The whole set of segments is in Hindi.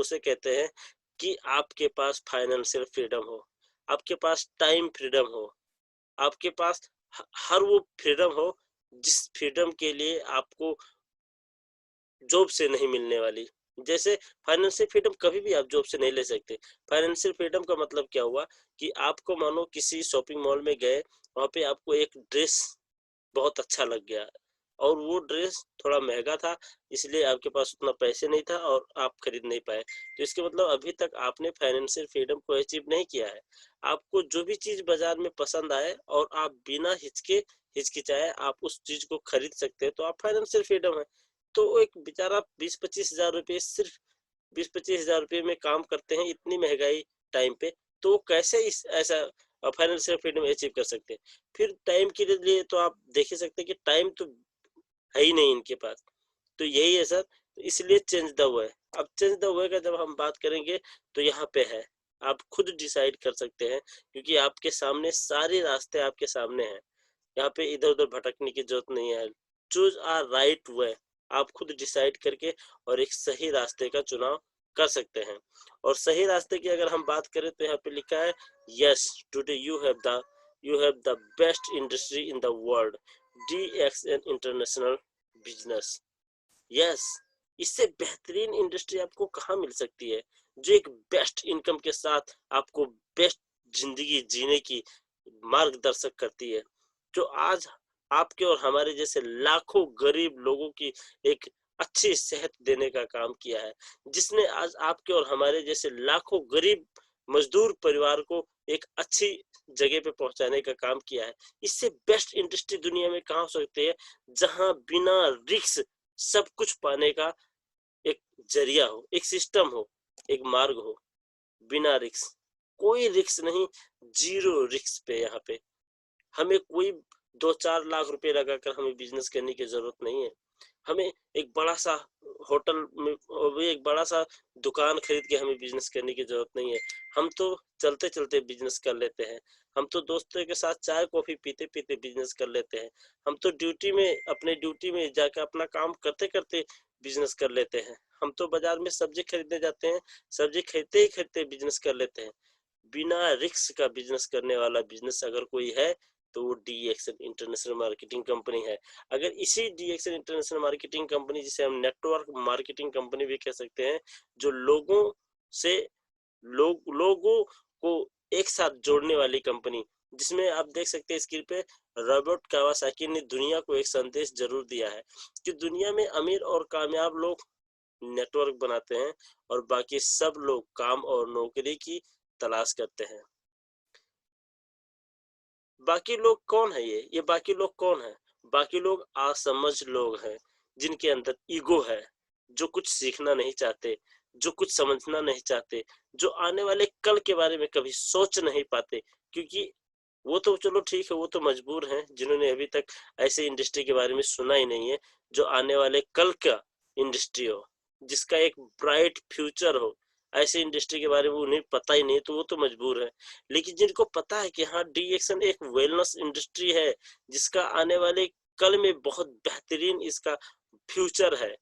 उसे कहते हैं कि आपके पास फाइनेंशियल फ्रीडम हो, आपके पास टाइम फ्रीडम हो, आपके पास हर वो फ्रीडम हो जिस फ्रीडम के लिए आपको जॉब से नहीं मिलने वाली। जैसे फाइनेंशियल फ्रीडम कभी भी आप जॉब से नहीं ले सकते। फाइनेंशियल फ्रीडम का मतलब क्या हुआ कि आपको मानो किसी शॉपिंग मॉल में गए, वहाँ पे आपको एक ड्रेस बहुत अच्छा लग गया और वो ड्रेस थोड़ा महंगा था, इसलिए आपके पास उतना पैसे नहीं था और आप खरीद नहीं पाए। तो इसके मतलब अभी तक आपने फाइनेंशियल फ्रीडम को अचीव नहीं किया है। आपको जो भी चीज बाजार में पसंद आए और आप बिना हिचकिचाए आप उस चीज को खरीद सकते हैं, तो आप फाइनेंशियल फ्रीडम है। तो एक बेचारा 20-25 हजार रुपये, सिर्फ 20-25 हजार रुपये में काम करते हैं इतनी महंगाई टाइम पे, तो वो कैसे इस ऐसा फाइनेंशियल फ्रीडम अचीव कर सकते हैं। फिर टाइम के लिए तो आप देख ही सकते हैं कि टाइम तो है ही नहीं इनके पास। तो यही है सर, तो इसलिए चेंज द वे। अब चेंज द वे का जब हम बात करेंगे तो यहाँ पे है, आप खुद डिसाइड कर सकते हैं, क्योंकि आपके सामने सारे रास्ते आपके सामने हैं। यहाँ पे इधर उधर भटकने की जरूरत नहीं है। चूज आ राइट वे, आप खुद डिसाइड करके और एक सही रास्ते का चुनाव कर सकते हैं। और सही रास्ते की अगर हम बात करें तो यहाँ पे लिखा है, yes today you have the best industry in the world, DXN international business. Yes, इससे बेहतरीन इंडस्ट्री आपको कहाँ मिल सकती है, जो एक बेस्ट इनकम के साथ आपको बेस्ट जिंदगी जीने की मार्गदर्शक करती है, जो आज आपके और हमारे जैसे लाखों गरीब लोगों की एक अच्छी सेहत देने का काम किया है, जिसने आज आपके और हमारे जैसे लाखों गरीब मजदूर परिवार को एक अच्छी जगह पे पहुंचाने का काम किया है। इससे बेस्ट इंडस्ट्री दुनिया में कहाँ हो सकती है, जहां बिना रिस्क सब कुछ पाने का एक जरिया हो, एक सिस्टम हो, एक मार्ग हो। बिना रिस्क, कोई रिस्क नहीं, जीरो रिस्क पे यहाँ पे हमें कोई 2-4 लाख रुपए लगाकर हमें बिजनेस करने की जरूरत नहीं है। हमें एक बड़ा सा होटल में और भी एक बड़ा सा दुकान खरीद के हमें बिजनेस करने की जरूरत नहीं है। हम तो चलते चलते बिजनेस कर लेते हैं, हम तो दोस्तों के साथ चाय कॉफी पीते पीते बिजनेस कर लेते हैं, हम तो अपने ड्यूटी में जाकर अपना काम करते करते बिजनेस कर लेते हैं, हम तो बाजार में सब्जी खरीदने जाते हैं, सब्जी खरीदते ही खरीदते बिजनेस कर लेते हैं। बिना रिस्क का बिजनेस करने वाला बिजनेस अगर कोई है तो वो DXN इंटरनेशनल मार्केटिंग कंपनी है। अगर इसी DXN इंटरनेशनल मार्केटिंग कंपनी, जिसे हम नेटवर्क मार्केटिंग कंपनी भी कह सकते हैं, जो से लोगों को एक साथ जोड़ने वाली कंपनी, जिसमें आप देख सकते हैं स्क्रीन पे रॉबर्ट कावासाकी ने दुनिया को एक संदेश जरूर दिया है कि दुनिया में अमीर और कामयाब लोग नेटवर्क बनाते हैं और बाकी सब लोग काम और नौकरी की तलाश करते हैं। बाकी लोग कौन है, ये बाकी लोग कौन है? बाकी लोग असमझ लोग हैं, जिनके अंदर ईगो है, जो कुछ सीखना नहीं चाहते, जो कुछ समझना नहीं चाहते, जो आने वाले कल के बारे में कभी सोच नहीं पाते। क्योंकि वो तो चलो ठीक है, वो तो मजबूर हैं जिन्होंने अभी तक ऐसे इंडस्ट्री के बारे में सुना ही नहीं है, जो आने वाले कल का इंडस्ट्री हो, जिसका एक ब्राइट फ्यूचर हो, ऐसे इंडस्ट्री के बारे में उन्हें पता ही नहीं, तो वो तो मजबूर है। लेकिन जिनको पता है कि हाँ, DXN एक वेलनेस इंडस्ट्री है, जिसका आने वाले कल में बहुत बेहतरीन इसका फ्यूचर है,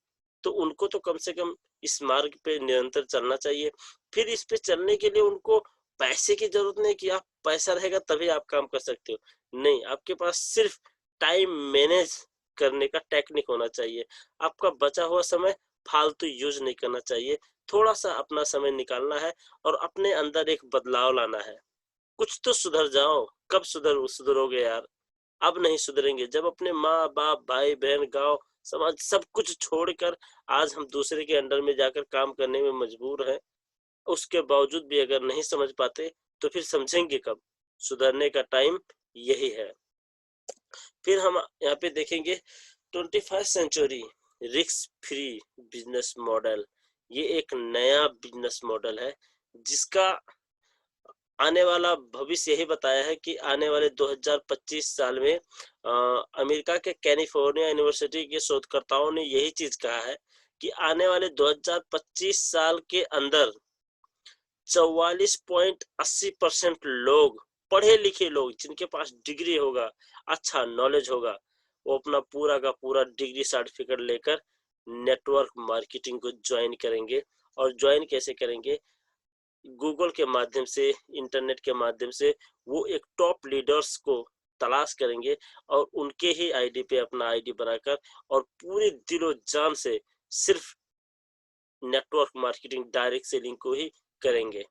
तो उनको तो कम से कम इस मार्ग पे निरंतर चलना चाहिए। फिर इस पे चलने के लिए उनको पैसे की जरूरत नहीं कि आप पैसा रहेगा तभी आप काम कर सकते हो, नहीं, आपके पास सिर्फ टाइम मैनेज करने का टेक्निक होना चाहिए। आपका बचा हुआ समय फालतू यूज नहीं करना चाहिए, थोड़ा सा अपना समय निकालना है और अपने अंदर एक बदलाव लाना है। कुछ तो सुधर जाओ। कब सुधरोगे यार? अब नहीं सुधरेंगे। जब अपने माँ बाप भाई बहन गांव समाज सब कुछ छोड़कर आज हम दूसरे के अंडर में जाकर काम करने में मजबूर हैं, उसके बावजूद भी अगर नहीं समझ पाते तो फिर समझेंगे कब? सुधरने का टाइम यही है। फिर हम यहाँ पे देखेंगे 21st century risk free business model. ये एक नया बिजनेस मॉडल है, जिसका आने वाला भविष्य यही बताया है कि आने वाले 2025 साल में अमेरिका के कैलिफोर्निया यूनिवर्सिटी के शोधकर्ताओं ने यही चीज कहा है कि आने वाले 2025 साल के अंदर 44.80% लोग, पढ़े लिखे लोग, जिनके पास डिग्री होगा, अच्छा नॉलेज होगा, वो अपना पूरा का पूरा डिग्री सर्टिफिकेट लेकर नेटवर्क मार्केटिंग को ज्वाइन करेंगे और ज्वाइन कैसे करेंगे? गूगल के माध्यम से, इंटरनेट के माध्यम से वो एक टॉप लीडर्स को तलाश करेंगे और उनके ही आईडी पे अपना आईडी बनाकर और पूरे दिलो जान से सिर्फ नेटवर्क मार्केटिंग, डायरेक्ट सेलिंग को ही करेंगे।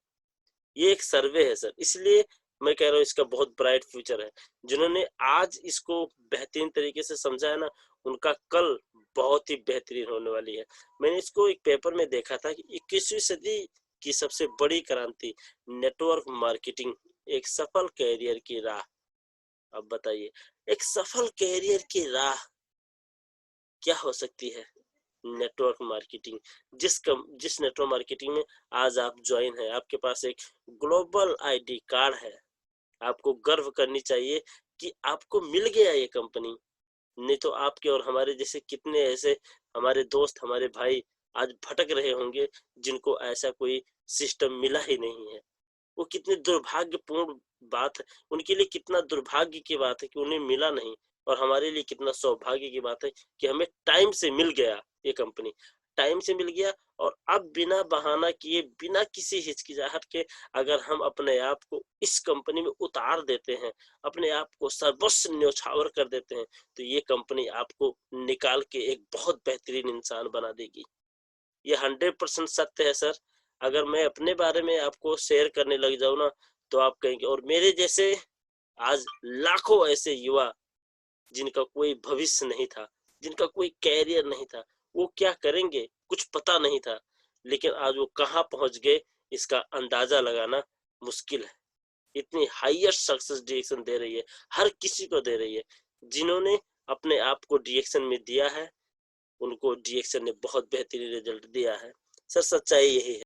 ये एक सर्वे है सर, इसलिए मैं कह रहा हूँ इसका बहुत ब्राइट फ्यूचर है। जिन्होंने आज इसको बेहतरीन तरीके से समझा है ना, उनका कल बहुत ही बेहतरीन होने वाली है। मैंने इसको एक पेपर में देखा था कि 21वीं सदी की सबसे बड़ी क्रांति नेटवर्क मार्केटिंग, एक सफल कैरियर की राह। अब बताइए, एक सफल कैरियर की राह क्या हो सकती है? Network marketing. जिस नेटवर्क मार्केटिंग में आज आप ज्वाइन है, आपके पास एक ग्लोबल आईडी कार्ड है, आपको गर्व करनी चाहिए कि आपको मिल गया ये कंपनी। नहीं तो आपके और हमारे जैसे कितने ऐसे हमारे दोस्त, हमारे भाई आज भटक रहे होंगे जिनको ऐसा कोई सिस्टम मिला ही नहीं है। वो कितनी दुर्भाग्यपूर्ण बात है, उनके लिए कितना दुर्भाग्य की बात है कि उन्हें मिला नहीं, और हमारे लिए कितना सौभाग्य की बात है कि हमें टाइम से मिल गया ये कंपनी, टाइम से मिल गया। और अब बिना बहाना किए, बिना किसी हिचकिचाहट के अगर हम अपने आप को इस कंपनी में उतार देते हैं, अपने आप को सर्वस्व न्यौछावर कर देते हैं, तो ये कंपनी आपको निकाल के एक बहुत बेहतरीन इंसान बना देगी। ये 100% सत्य है सर। अगर मैं अपने बारे में आपको शेयर करने लग जाऊं ना, तो आप कहेंगे, और मेरे जैसे आज लाखों ऐसे युवा जिनका कोई भविष्य नहीं था, जिनका कोई कैरियर नहीं था, वो क्या करेंगे कुछ पता नहीं था, लेकिन आज वो कहाँ पहुंच गए इसका अंदाजा लगाना मुश्किल है। इतनी हाईएस्ट सक्सेस डायरेक्शन दे रही है, हर किसी को दे रही है। जिन्होंने अपने आप को डायरेक्शन में दिया है, उनको डायरेक्शन ने बहुत बेहतरीन रिजल्ट दिया है। सर सच्चाई यही है।